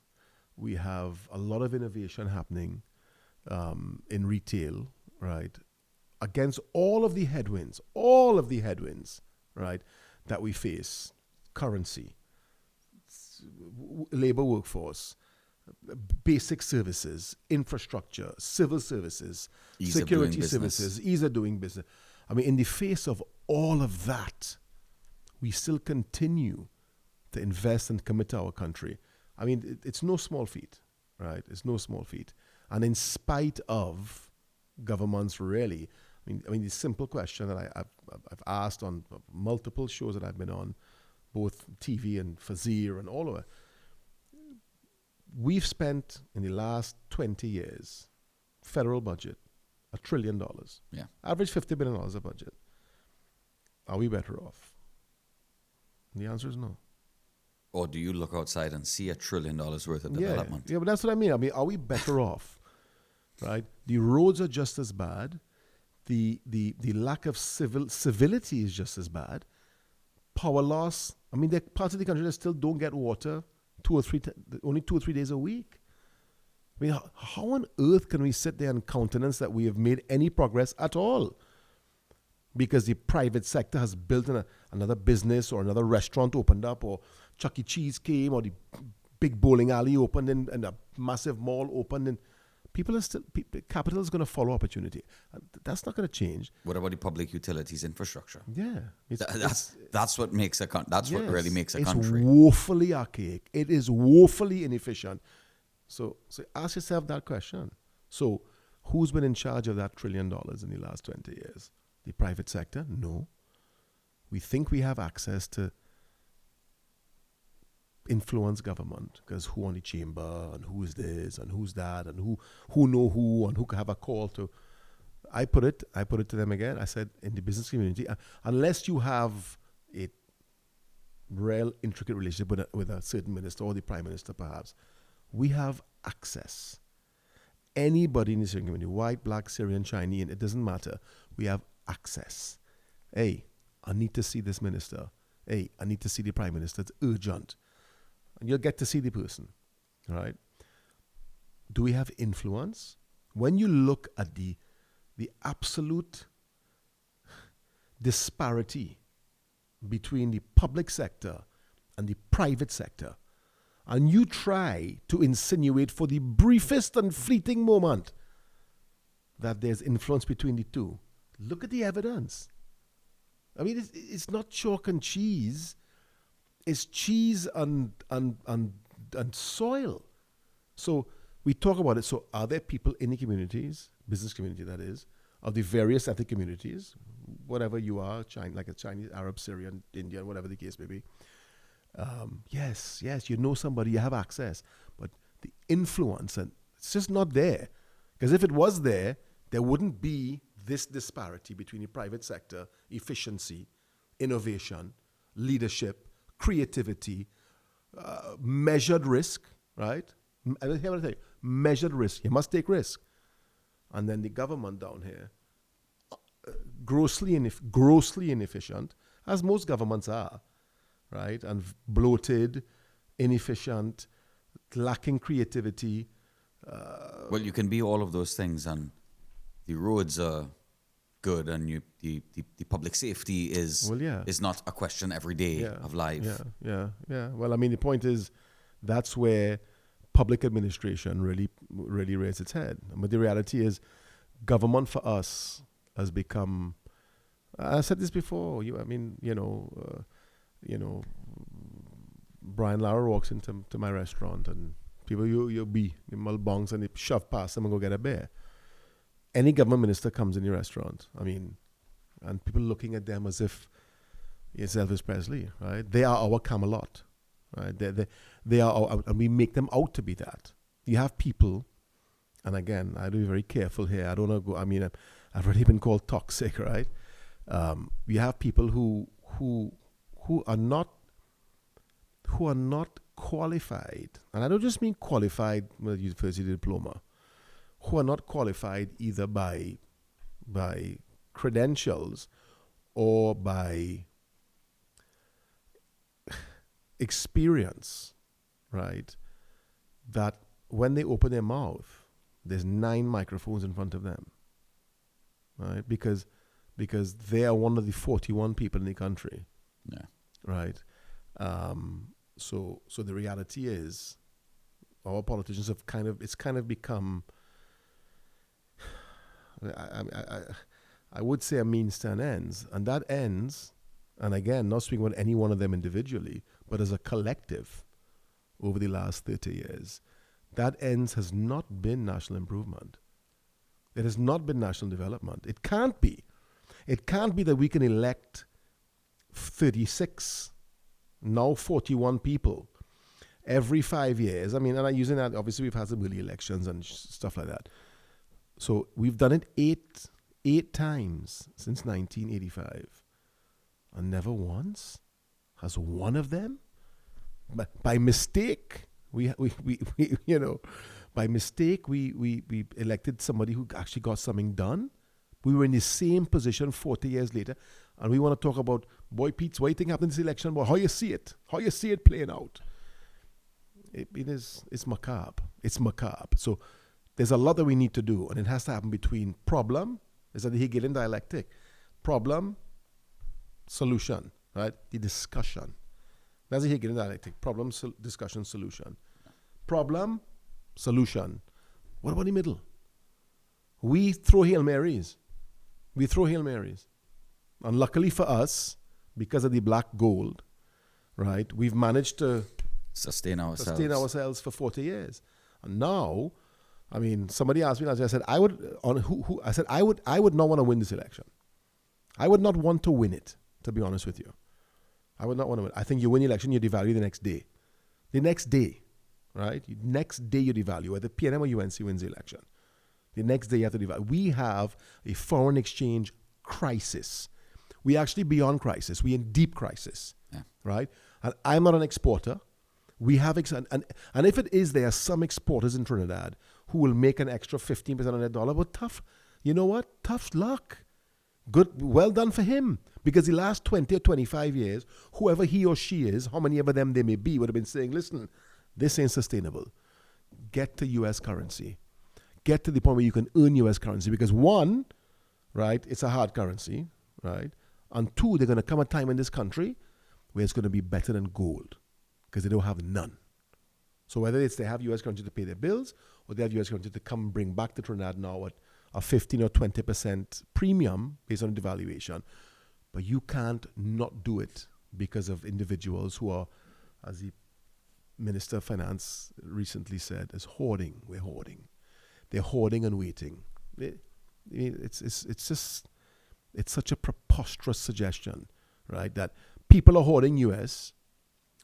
S2: We have a lot of innovation happening in retail, right? Against all of the headwinds, right, that we face: currency, labor workforce, basic services, infrastructure, civil services, security services, ease of doing business. In the face of all of that, we still continue to invest and commit to our country. It's no small feat, right? It's no small feat. And in spite of governments, really, the simple question that I've asked on multiple shows that I've been on, both TV and Fazir and all of it, we've spent in the last 20 years, federal budget, $1 trillion.
S1: Yeah.
S2: Average $50 billion a budget. Are we better off? And the answer is no.
S1: Or do you look outside and see $1 trillion worth of development?
S2: Yeah, but that's what I mean. Are we better off? Right? The roads are just as bad. The lack of civility is just as bad. Power loss. There are parts of the country that still don't get water only 2 or 3 days a week. How on earth can we sit there and countenance that we have made any progress at all? Because the private sector has built another business, or another restaurant opened up, or Chuck E. Cheese came, or the big bowling alley opened, and a massive mall opened, and capital is going to follow opportunity. That's not going to change.
S1: What about the public utilities infrastructure?
S2: Yeah.
S1: That's what makes what really makes a country.
S2: It's woefully archaic. It is woefully inefficient. So ask yourself that question. So who's been in charge of that $1 trillion in the last 20 years? The private sector? No. We think we have access to influence government, because who on the chamber, and who is this, and who's that, and who know who, and who can have a call to. I put it to them again. I said, in the business community, unless you have a real intricate relationship with a certain minister, or the prime minister perhaps, we have access. Anybody in the Syrian community, white, black, Syrian, Chinese, and it doesn't matter. We have access. Hey, I need to see this minister. Hey, I need to see the prime minister. It's urgent. And you'll get to see the person, right? Do we have influence? When you look at the absolute disparity between the public sector and the private sector, and you try to insinuate for the briefest and fleeting moment that there's influence between the two, look at the evidence. It's not chalk and cheese. It's cheese and soil. So we talk about it. So are there people in the communities, business community that is, of the various ethnic communities, whatever you are, like a Chinese, Arab, Syrian, Indian, whatever the case may be? Yes, you know somebody, you have access. But the influence, and it's just not there. Because if it was there, there wouldn't be this disparity between the private sector, efficiency, innovation, leadership, creativity, measured risk, right? And here's what I tell you, measured risk. You must take risk. And then the government down here, grossly inefficient, as most governments are, right? And bloated, inefficient, lacking creativity.
S1: Well, you can be all of those things, and the roads are good, and the public safety is not a question every day of life.
S2: Yeah. Well, I mean, the point is, that's where public administration really raises its head. But the reality is, government for us has become. I said this before. Brian Lara walks into my restaurant, and people you mull bongs and they shove past them and go get a beer. Any government minister comes in your restaurant, and people looking at them as if it's Elvis Presley, right? They are our Camelot, right? They are and we make them out to be that. You have people, and again, I have to be very careful here. I don't want to go. I've already been called toxic, right? You have people who are not qualified, and I don't just mean qualified with a university diploma, who are not qualified either by credentials or by experience, right? That when they open their mouth, there's 9 microphones in front of them, right? Because they are one of the 41 people in the country, right? So the reality is, our politicians have kind of become, I would say, a means to an ends, and that ends, and again, not speaking about any one of them individually, but as a collective over the last 30 years, that ends has not been national improvement. It has not been national development. It can't be. It can't be that we can elect 36, now 41 people every 5 years. And I'm using that, obviously we've had some early elections and stuff like that. So we've done it eight times since 1985. And never once has one of them, by mistake, we elected somebody who actually got something done. We were in the same position 40 years later, and we want to talk about, boy, Pete, what do you think happened in this election? Boy, how you see it playing out. It's macabre. It's macabre. So there's a lot that we need to do, and it has to happen between problem, is that the Hegelian dialectic, problem, solution, right? The discussion. That's the Hegelian dialectic, problem, discussion, solution. Problem, solution. What about the middle? We throw Hail Marys. And luckily for us, because of the black gold, right, we've managed to
S1: sustain ourselves
S2: for 40 years. And now, somebody asked me, I said, I would not want to win this election. I would not want to win it, to be honest with you. I would not want to win. I think you win the election, you devalue the next day. The next day, right? Next day you devalue, whether PNM or UNC wins the election. The next day you have to devalue. We have a foreign exchange crisis. We're actually beyond crisis. We're in deep crisis, right? And I'm not an exporter. We have, and if it is, there are some exporters in Trinidad who will make an extra 15% on their dollar, but tough. You know what? Tough luck. Good, well done for him. Because the last 20 or 25 years, whoever he or she is, how many of them they may be, would have been saying, listen, this ain't sustainable. Get to U.S. currency. Get to the point where you can earn U.S. currency. Because one, right, it's a hard currency, right? And two, there's going to come a time in this country where it's going to be better than gold because they don't have none. So whether it's they have U.S. currency to pay their bills or they have U.S. currency to come bring back to Trinidad now at a 15 or 20% premium based on devaluation. But you can't not do it because of individuals who are, as the Minister of Finance recently said, is hoarding. We're hoarding. They're hoarding and waiting. It's such a preposterous suggestion, right? That people are hoarding U.S.,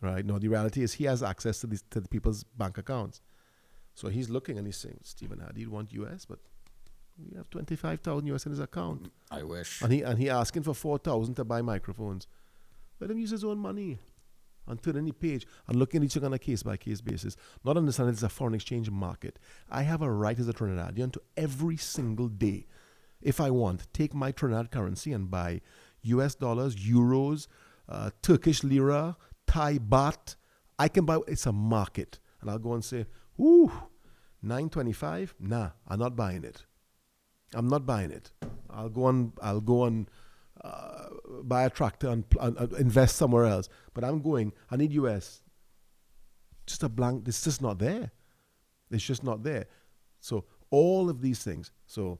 S2: right? No, the reality is he has access to the people's bank accounts. So he's looking and he's saying, Stephen, I did want U.S., but We have 25,000 US in his account.
S1: I wish.
S2: And he asking for 4,000 to buy microphones. Let him use his own money and turn any page and looking at each other on a case-by-case basis. Not understanding it's a foreign exchange market. I have a right as a Trinidadian to every single day, if I want, take my Trinidad currency and buy US dollars, euros, Turkish lira, Thai baht. I can buy, it's a market. And I'll go and say, ooh, 925? Nah, I'm not buying it. I'm not buying it. I'll go and buy a tractor and invest somewhere else. But I need US. Just a blank, it's just not there. It's just not there. So all of these things. So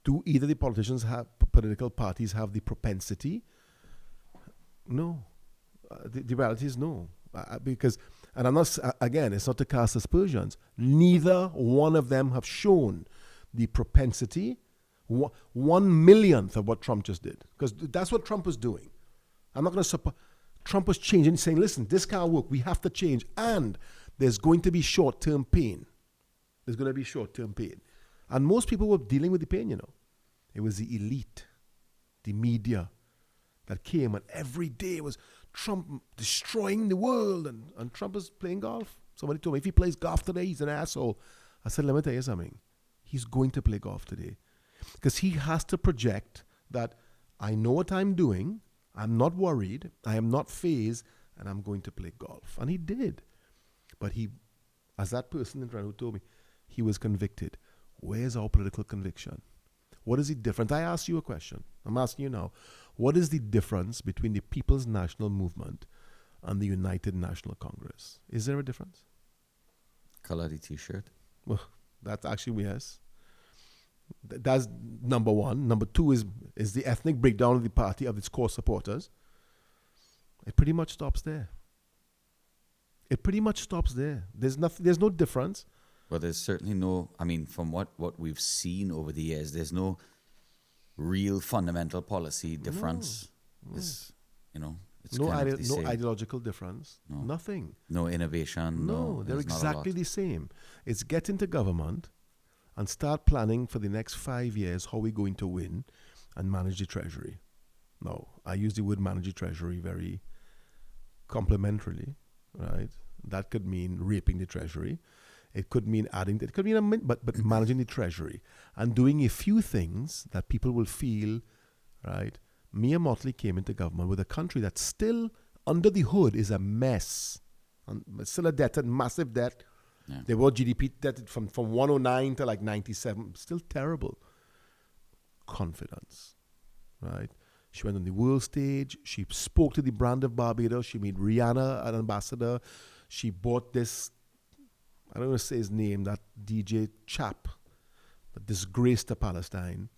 S2: do either the political parties have the propensity? No. The reality is no. Because, and I'm not, again, it's not to cast aspersions. Neither one of them have shown the propensity, 1/1,000,000th of what Trump just did. Because that's what Trump was doing. I'm not going to support. Trump was changing, saying, listen, this can't work. We have to change. And there's going to be short-term pain. There's going to be short-term pain. And most people were dealing with the pain, you know. It was the elite, the media that came, and every day was Trump destroying the world. And Trump was playing golf. Somebody told me, if he plays golf today, he's an asshole. I said, let me tell you something. He's going to play golf today. Because he has to project that I know what I'm doing, I'm not worried, I am not fazed, and I'm going to play golf. And he did. But he, as that person in front who told me, he was convicted. Where's our political conviction? What is the difference? I asked you a question. I'm asking you now. What is the difference between the People's National Movement and the United National Congress? Is there a difference?
S1: Color the T-shirt.
S2: Well, that's actually yes. That's number one. Number two is the ethnic breakdown of the party, of its core supporters. It pretty much stops there. It pretty much stops there. There's no difference.
S1: Well, there's certainly no, I mean, from what we've seen over the years, there's no real fundamental policy difference. It's, you know, it's
S2: no
S1: kind of the same.
S2: ideological difference. No. Nothing.
S1: No innovation.
S2: No, they're exactly the same. It's get into government and start planning for the next 5 years how we're going to win and manage the treasury. No, I use the word manage the treasury very complimentarily, right? That could mean raping the treasury. It could mean adding, it could mean, but managing the treasury and doing a few things that people will feel, right? Mia Motley came into government with a country that's still under the hood is a mess. And still a debt, a massive debt.
S1: Yeah.
S2: They were GDP debt from 109 to like 97. Still terrible. Confidence, right? She went on the world stage. She spoke to the brand of Barbados. She made Rihanna an ambassador. She bought this, I don't want to say his name, that DJ chap, that disgraced to Palestine,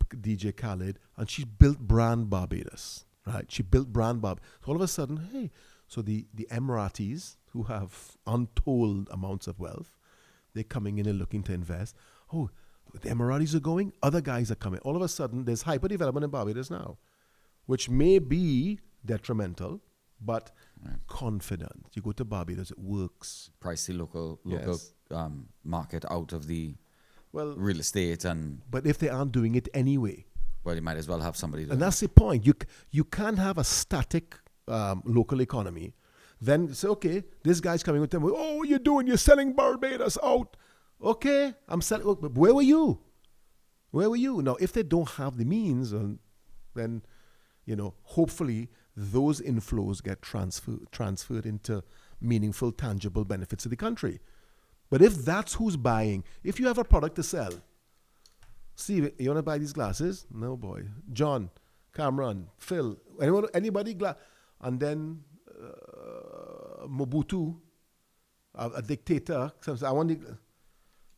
S2: DJ Khaled, and she built brand Barbados, right? She built brand Barbados. So all of a sudden, hey, so the Emiratis, who have untold amounts of wealth, they're coming in and looking to invest. Oh, the Emiratis are going, other guys are coming. All of a sudden, there's hyper-development in Barbados now, which may be detrimental, but confident. You go to Barbados, it works.
S1: Price the local market out of the real estate.
S2: But if they aren't doing it anyway.
S1: Well, you might as well have somebody.
S2: And that's the point. You can't have a static local economy. Then say, okay, this guy's coming with them. Oh, what are you doing? You're selling Barbados out. Okay, I'm selling. But where were you? Where were you? Now, if they don't have the means, then, hopefully those inflows get transferred into meaningful, tangible benefits to the country. But if that's who's buying, if you have a product to sell, Steve, you want to buy these glasses? No, boy. John, Cameron, Phil, anybody, and then Mobutu, a dictator. I want the.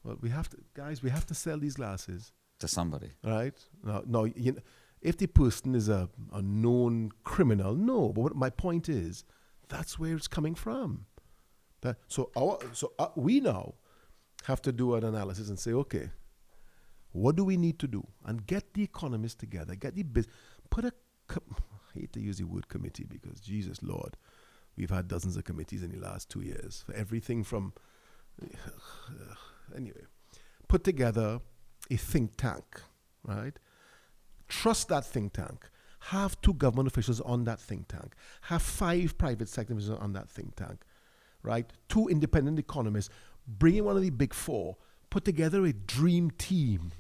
S2: Well, we have to sell these glasses
S1: to somebody,
S2: right? No. If the person is a known criminal, no. But my point is, that's where it's coming from. We now have to do an analysis and say, okay, what do we need to do? And get the economists together, get the business, I hate to use the word committee because, Jesus Lord, we've had dozens of committees in the last 2 years for everything from, anyway, put together a think tank, right? Trust that think tank. Have 2 government officials on that think tank. Have 5 private sector officials on that think tank, right? 2 independent economists. Bring in one of the big 4. Put together a dream team.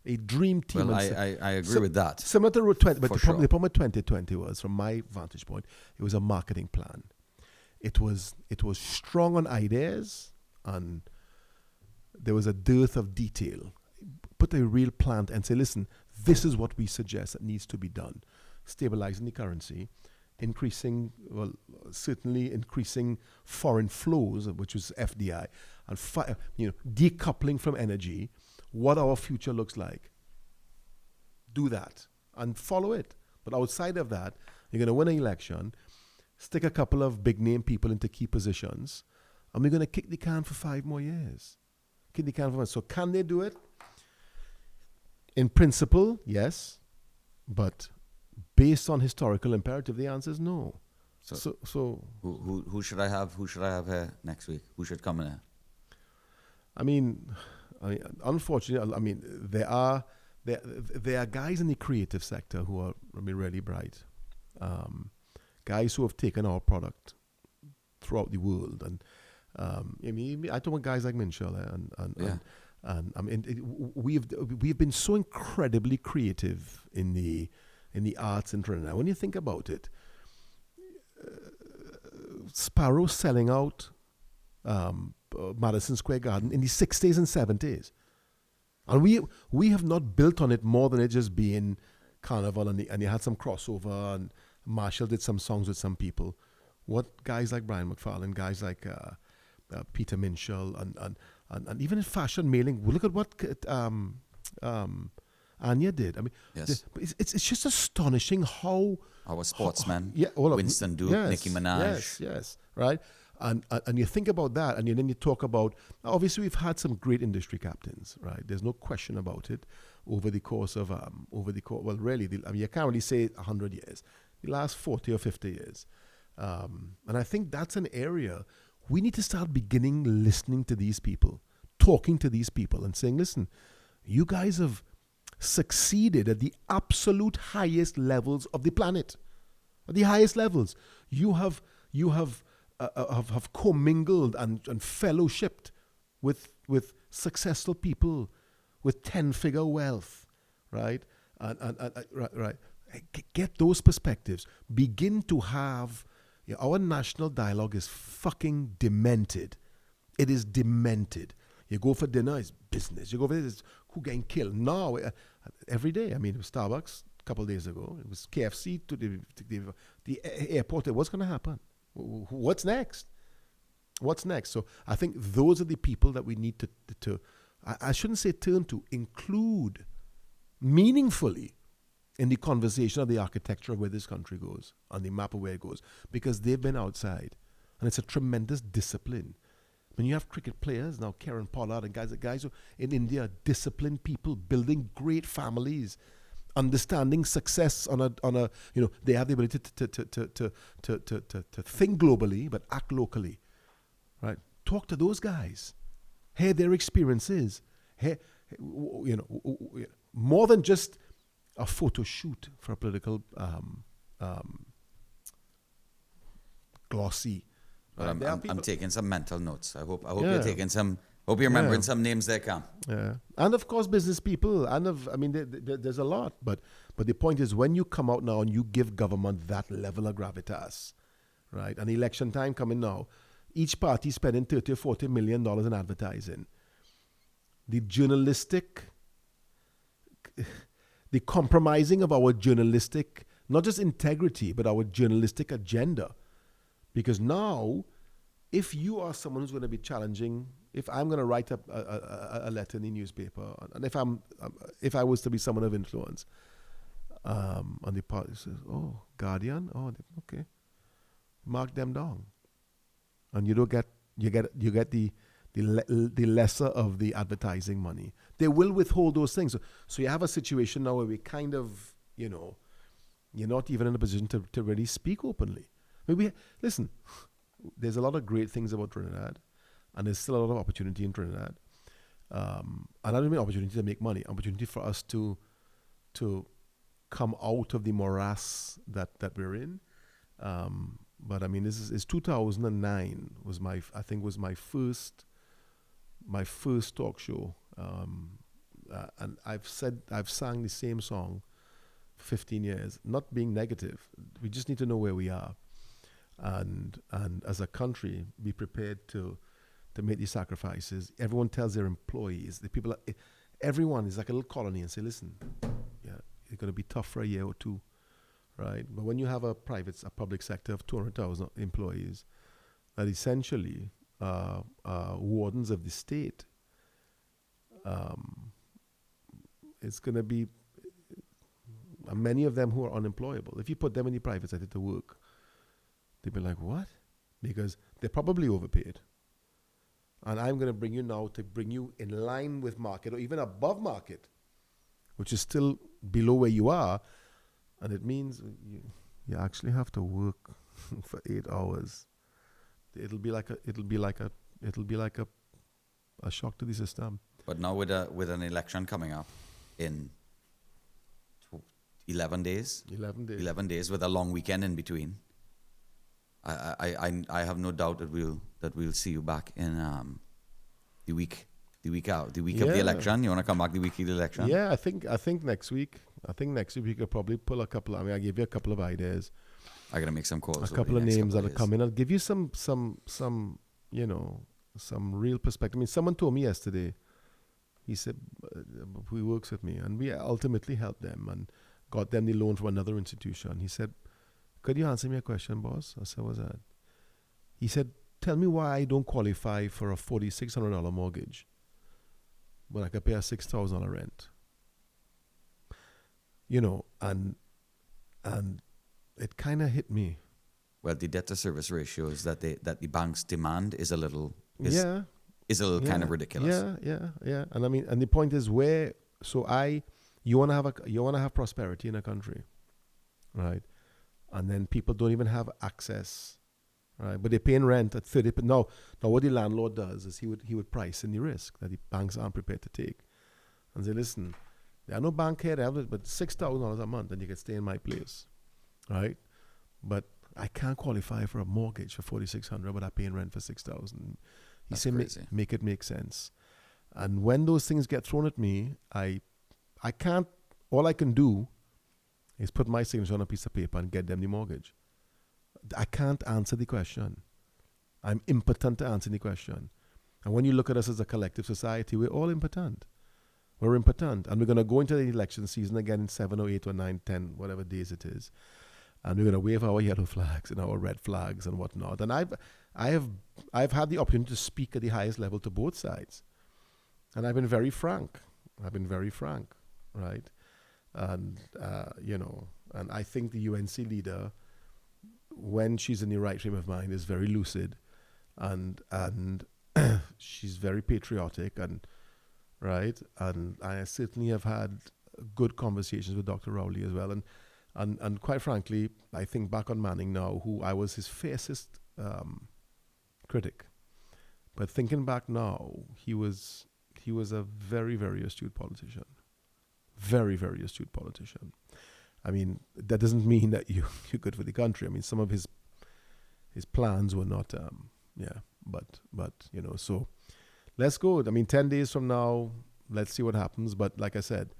S2: A dream team.
S1: Well, I agree with that.
S2: Similar to 20, but
S1: For
S2: the problem with 2020 was, from my vantage point, it was a marketing plan. It was strong on ideas, and there was a dearth of detail. Put a real plan and say, listen, this is what we suggest that needs to be done. Stabilizing the currency, certainly increasing foreign flows, which was FDI, and decoupling from energy, what our future looks like. Do that and follow it. But outside of that, you're going to win an election, stick a couple of big name people into key positions, and we're going to kick the can for 5 more years. Kick the can for 5. So can they do it? In principle, yes, but based on historical imperative, the answer is no. So
S1: who should I have? Who should I have here next week? Who should come in here?
S2: I mean, unfortunately, there are guys in the creative sector who are really bright, guys who have taken our product throughout the world, and I talk about guys like Minshall and we've been so incredibly creative in the arts in Trinidad. When you think about it, Sparrow selling out Madison Square Garden in the 60s and 70s, and we have not built on it more than it just being carnival, and you had some crossover, and Marshall did some songs with some people. What guys like Brian McFarlane, guys like Peter Minshall, and even in fashion mailing, look at what Anya did. I mean,
S1: yes.
S2: It's just astonishing how
S1: our sportsmen, Winston Duke,
S2: yes,
S1: Nicki Minaj,
S2: yes, right. And you think about that, and then you talk about, obviously we've had some great industry captains, right? There's no question about it. Over the course, you can't really say 100 years, the last 40 or 50 years, and I think that's an area we need to start beginning listening to these people, talking to these people, and saying, listen, you guys have succeeded at the absolute highest levels of the planet, at the highest levels. You have commingled and fellowshipped with successful people with 10-figure wealth, right? And right. Get those perspectives. Begin to have. Our national dialogue is fucking demented. It is demented. You go for dinner, it's business. You go for this, who getting killed? Now, every day. I mean, it was Starbucks a couple of days ago. It was KFC to the airport. What's going to happen? What's next? What's next? So I think those are the people that we need to I shouldn't say turn to, include meaningfully in the conversation of the architecture of where this country goes, on the map of where it goes, because they've been outside. And it's a tremendous discipline. When you have cricket players, now Karen Pollard and guys who in India, disciplined people, building great families, understanding success on a they have the ability to think globally but act locally, right? Talk to those guys, hear their experiences, more than just a photo shoot for a political glossy.
S1: Well, I'm taking some mental notes. I hope you're taking some. Hope you're remembering some names there, Cam.
S2: Yeah, and of course business people. There's a lot. But the point is, when you come out now and you give government that level of gravitas, right? And election time coming now, each party spending $30 or $40 million in advertising. The compromising of our journalistic, not just integrity, but our journalistic agenda. Because now, if you are someone who's going to be challenging, if I'm going to write up a letter in the newspaper, and if I was to be someone of influence, and the party says, "Oh, Guardian, okay," mark them down, and you get the lesser of the advertising money. They will withhold those things. So you have a situation now where we kind of, you're not even in a position to really speak openly. Maybe, listen, there's a lot of great things about Trinidad, and there's still a lot of opportunity in Trinidad. And I don't mean opportunity to make money, opportunity for us to come out of the morass that we're in. But I mean, this is 2009 was my first talk show. And I've sang the same song for 15 years, not being negative. We just need to know where we are. And as a country, be prepared to make these sacrifices. Everyone tells their employees, everyone is like a little colony and say, listen, yeah, it's going to be tough for a year or two, right? But when you have a public sector of 200,000 employees that essentially wardens of the state, it's going to be many of them who are unemployable. If you put them in the private sector to work, they'd be like, what? Because they're probably overpaid. And I'm going to bring you now to bring you in line with market or even above market, which is still below where you are. And it means you actually have to work for 8 hours. It'll be like a shock to the system.
S1: But now with an election coming up in 11 days. 11 days with a long weekend in between. I have no doubt that we'll see you back in the week of the election. You want to come back the week of the election?
S2: Yeah, I think next week. I think next week we could probably pull a couple. I gave you a couple of ideas.
S1: I gotta make some calls.
S2: A couple of names that'll come in. I'll give you some real perspective. I mean, someone told me yesterday. He said he works with me, and we ultimately helped them and got them the loan from another institution. He said, could you answer me a question, boss? I said, what's that? He said, tell me why I don't qualify for a $4,600 mortgage, but I could pay a $6,000 rent. And it kind of hit me.
S1: Well, the debt to service ratio is that the bank's demand is a little kind of ridiculous.
S2: Yeah. And I mean, and the point is you want to have prosperity in a country, right? And then people don't even have access, right? But they're paying rent at 30%. Now what the landlord does is he would price in the risk that the banks aren't prepared to take, and say, listen, there are no bank here, but $6,000 a month, and you can stay in my place, right? But I can't qualify for a mortgage for $4,600, but I'm paying rent for $6,000. He said, make it make sense. And when those things get thrown at me, I can't. All I can do is put my signature on a piece of paper and get them the mortgage. I can't answer the question. I'm impotent to answer the question. And when you look at us as a collective society, we're all impotent. We're impotent. And we're going to go into the election season again in 7 or 8 or 9, 10, whatever days it is. And we're going to wave our yellow flags and our red flags and whatnot. And I've had the opportunity to speak at the highest level to both sides. And I've been very frank, right? And, and I think the UNC leader, when she's in the right frame of mind, is very lucid and she's very patriotic and right. And I certainly have had good conversations with Dr. Rowley as well. And quite frankly, I think back on Manning now, who I was his fiercest critic. But thinking back now, he was a very, very astute politician. Very, very astute politician. I mean, that doesn't mean that you're good for the country. I mean, some of his plans were not, but so let's go. I mean, 10 days from now, let's see what happens. But like I said,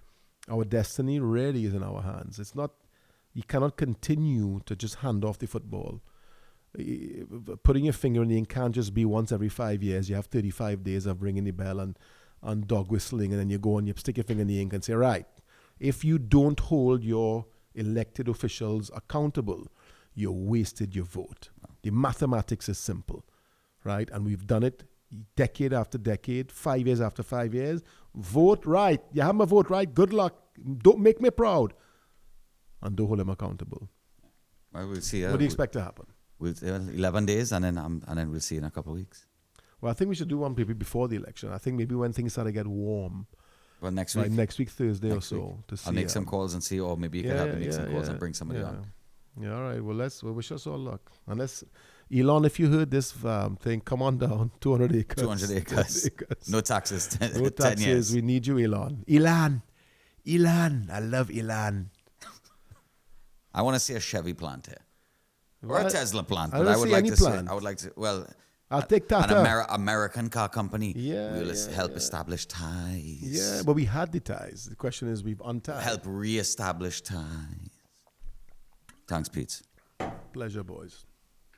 S2: our destiny really is in our hands. It's not, you cannot continue to just hand off the football. Putting your finger in the ink can't just be once every 5 years. You have 35 days of ringing the bell and dog whistling, and then you go and you stick your finger in the ink and say, right, if you don't hold your elected officials accountable, you wasted your vote. The mathematics is simple, right? And we've done it decade after decade, 5 years after 5 years. Vote right. You have my vote right. Good luck. Don't make me proud. And don't hold them accountable.
S1: Well, we'll see.
S2: What do you expect to happen?
S1: 11 days, and then we'll see in a couple of weeks.
S2: Well, I think we should do one maybe before the election. I think maybe when things start to get warm.
S1: Well, next week.
S2: Next week, Thursday or so. To see,
S1: I'll make some calls and see, or maybe you can help me make some calls and bring somebody on.
S2: Yeah, all right. Well, we'll wish us all luck. Unless, Elon, if you heard this thing, come on down. 200 acres.
S1: 200 acres. No taxes. 10,
S2: No
S1: 10
S2: taxes.
S1: years.
S2: We need you, Elon. Elon. I love Elon.
S1: I want to see a Chevy plant here. Or
S2: Well,
S1: a Tesla plant.
S2: I
S1: But
S2: don't
S1: I would
S2: see
S1: like
S2: any
S1: to see,
S2: plant.
S1: I would like to, well,
S2: I'll take
S1: an
S2: Tata.
S1: American car company
S2: Yeah,
S1: will
S2: yeah,
S1: help
S2: yeah.
S1: establish ties.
S2: Yeah, but we had the ties. The question is we've untied.
S1: Help re-establish ties. Thanks, Pete.
S2: Pleasure, boys.